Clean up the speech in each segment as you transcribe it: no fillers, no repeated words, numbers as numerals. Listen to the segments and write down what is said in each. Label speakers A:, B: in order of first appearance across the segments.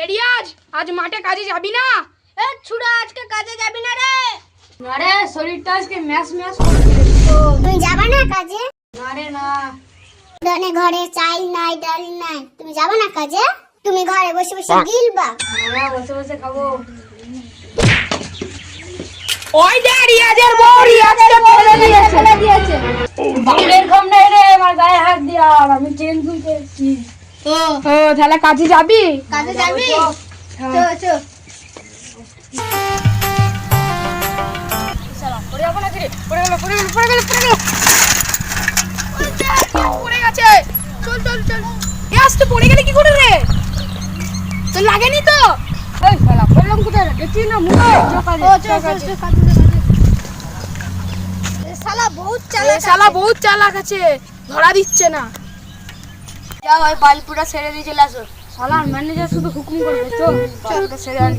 A: রিয়াজ, আজ মাঠে কাজে যাবি না?
B: এ ছুড়া, আজকে কাজে যাবি না রে?
A: না রে, শরীরটা আজকে ম্যাচ ম্যাচ করছে।
B: তুই যাবা না কাজে?
A: না রে না।
B: ধনে ঘরে চাল নাই, ডাল নাই, তুমি যাবা না কাজে? তুমি ঘরে বসে বসে গিলবা?
A: হ্যাঁ, বসে বসে খাবো। ওই দে রিয়াজের বউ, রিয়াজকে ফেলে দিয়েছে। বাপের ঘম নাই রে, আমার গায়ে হাত দিয়া, আমি চেন তুলতে এসেছি। ও তাহলে কাজে যাবি?
B: কাজে যাবি?
A: চো চো। পড়ে যাবো না কি রে? পড়ে গেল। পড়ে গেছে। চল। এ আস্তে পড়ে গেলে কি করে রে? তোর লাগেনি তো? এই শালা পড়লাম কোথায় রে? দেখি না মুখে।
B: চল।
A: শালা বহুত চালাক আছে, ধরা দিচ্ছে না।
B: যাও ওই বালপুরা ছেড়ে দিয়ে চলে আসো।
A: শালার ম্যানেজার শুধু হুকুম করবে। চল ওটা ছেড়ে আনি।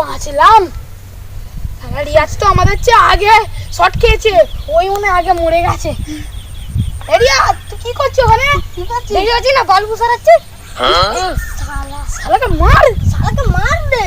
A: বাঁচলাম। রিয়াজ তো আমাদের চেয়ে আগে শট খেয়েছে, ওই মনে আগে মরে গেছে। রিয়াজ তুই কি করছিস ওখানে? দেখে আছিস না বাল্বু সারাচ্ছে? শালাকে মার
B: শালাকে মার দে।